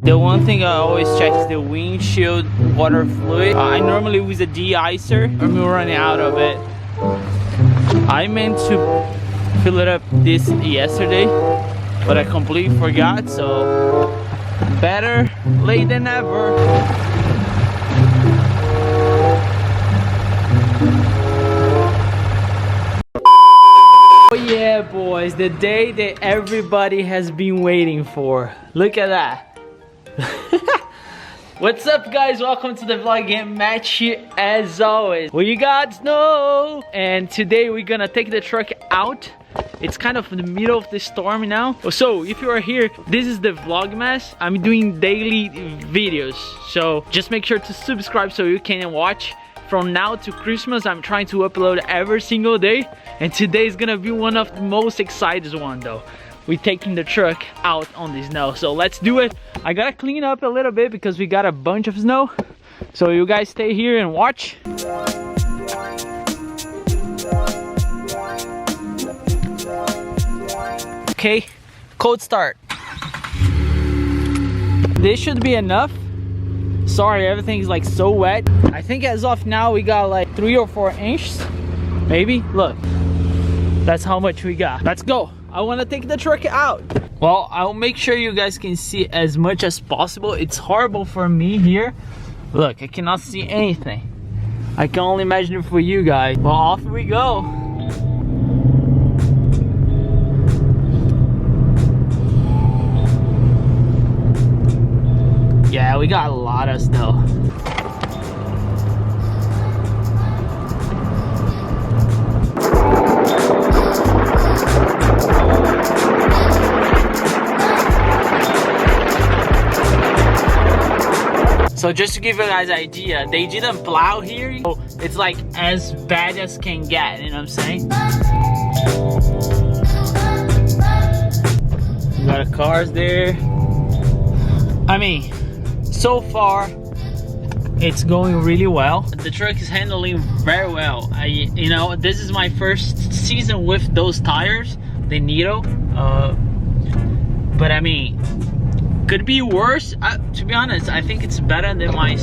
The one thing I always check is the windshield water fluid. I normally use a de-icer. I'm running out of it. I meant to fill it up this yesterday, but I completely forgot, so better late than never. Oh yeah, boys, the day that everybody has been waiting for. Look at that. What's up, guys? Welcome to the vlog game. Match here as always. We got snow, and today we're gonna take the truck out. It's kind of in the middle of the storm now. So if you are here, this is the Vlogmas. I'm doing daily videos, so just make sure to subscribe so you can watch. From now to Christmas, I'm trying to upload every single day, and today is gonna be one of the most exciting one though. We're taking the truck out on the snow, so let's do it. I gotta clean up a little bit because we got a bunch of snow, so you guys stay here and watch. Okay, cold start. This should be enough. Sorry, everything's like so wet. I think as of now we got like 3 or 4 inches, maybe. Look, that's how much we got. Let's go. I want to take the truck out. Well, I'll make sure you guys can see as much as possible. It's horrible for me here. Look, I cannot see anything. I can only imagine it for you guys. Well, off we go. Yeah, we got a lot of snow. So just to give you guys an idea, they didn't plow here, so it's like as bad as can get, you know what I'm saying? We got cars there. I mean, so far it's going really well. The truck is handling very well. You know, this is my first season with those tires, the Nitro. But I mean, could be worse. To be honest, I think it's better than my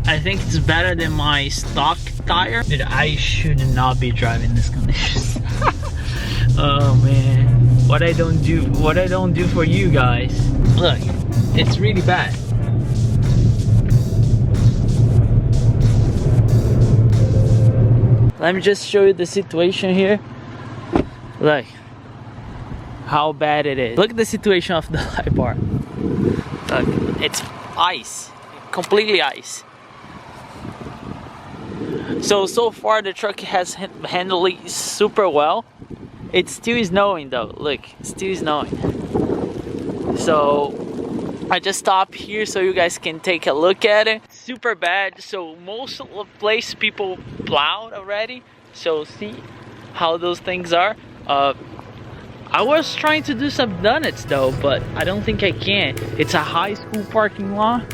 I think it's better than my stock tire. Dude, I should not be driving this conditions. Oh man, what I don't do for you guys. Look, it's really bad. Let me just show you the situation here. Look how bad it is. Look at the situation of the light bar. Look, it's ice, completely ice. So far the truck has handled it super well. It's still snowing though. Look, it's still snowing. So I just stopped here so you guys can take a look at it. Super bad. So most of the place people plowed already. So see how those things are. I was trying to do some donuts though, but I don't think I can. It's a high school parking lot.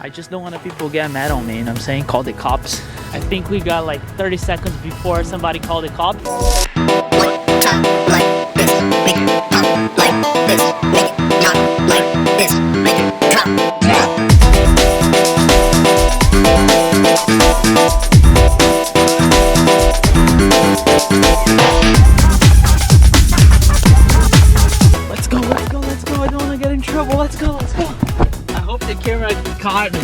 I just don't want people get mad on me, you know what I'm saying? Call the cops. I think we got like 30 seconds before somebody called the cops. Let's go. I don't want to get in trouble. Let's go. I hope the camera caught me.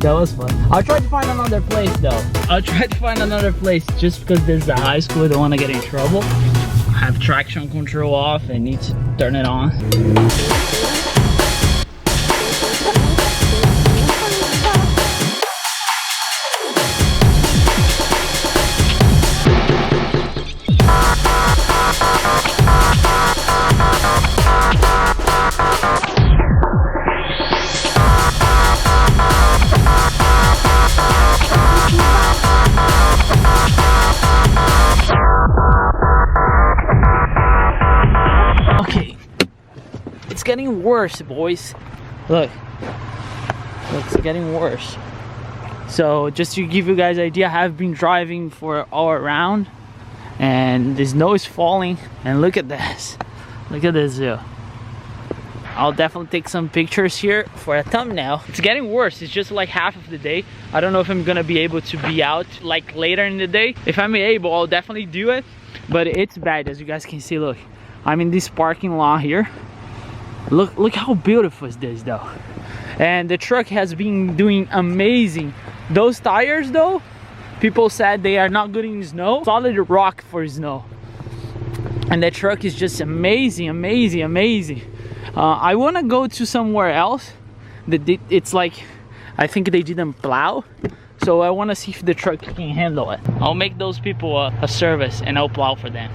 That was fun. I'll try to find another place though. I'll try to find another place just because there's a high school. I don't want to get in trouble. I have traction control off and need to turn it on. It's getting worse, boys. Look, it's getting worse. So just to give you guys an idea, I have been driving for all around and the snow is falling, and look at this. Look at this view. I'll definitely take some pictures here for a thumbnail. It's getting worse. It's just like half of the day. I don't know if I'm gonna be able to be out like later in the day. If I'm able, I'll definitely do it. But it's bad, as you guys can see. Look, I'm in this parking lot here. Look how beautiful is this though. And the truck has been doing amazing. Those tires though, people said they are not good in snow. Solid rock for snow. And the truck is just amazing, amazing, amazing. I want to go to somewhere else. It's like, I think they didn't plow. So I want to see if the truck can handle it. I'll make those people a service and I'll plow for them.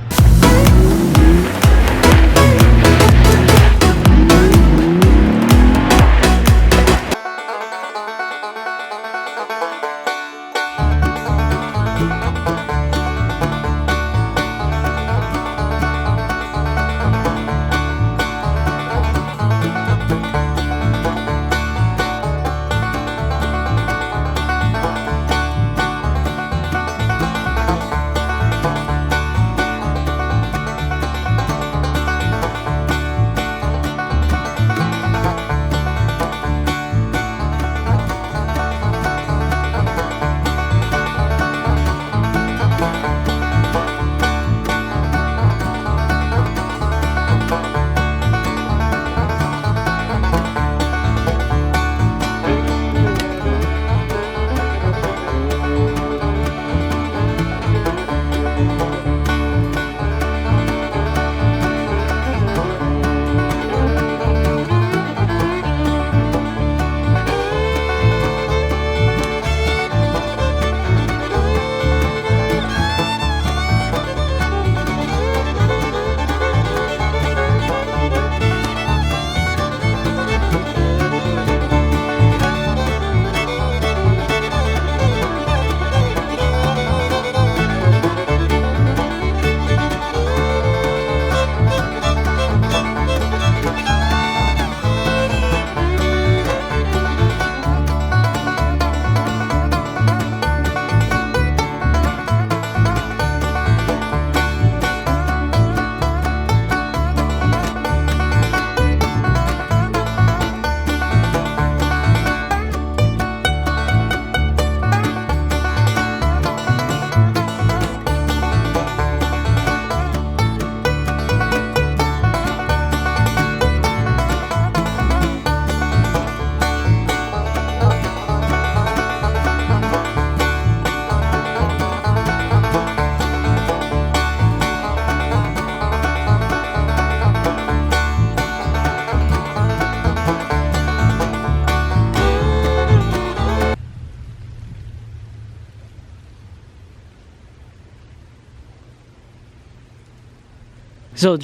So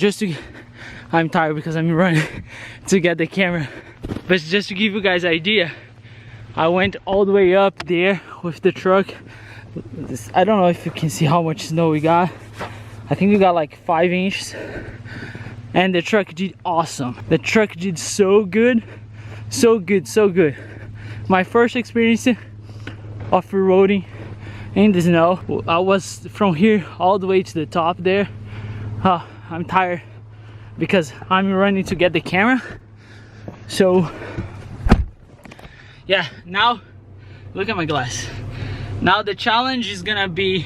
I'm tired because I'm running to get the camera. But just to give you guys an idea, I went all the way up there with the truck. I don't know if you can see how much snow we got. I think we got like 5 inches. And the truck did awesome. The truck did so good. So good, so good. My first experience off-roading in the snow. I was from here all the way to the top there. I'm tired because I'm running to get the camera. So yeah, now look at my glass. Now the challenge is gonna be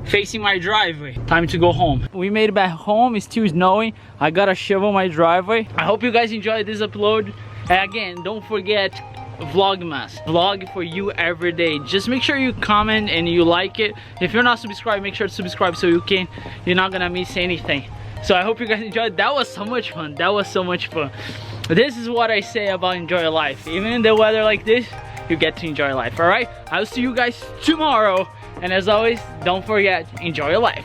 facing my driveway. Time to go home. We made it back home. It's still snowing. I gotta shovel my driveway. I hope you guys enjoyed this upload. And again, don't forget Vlogmas. Vlog for you every day. Just make sure you comment and you like it. If you're not subscribed, make sure to subscribe so you're not gonna miss anything. So I hope you guys enjoyed. That was so much fun. That was so much fun. This is what I say about enjoy life. Even in the weather like this, you get to enjoy life. All right, I'll see you guys tomorrow. And as always, don't forget, enjoy your life.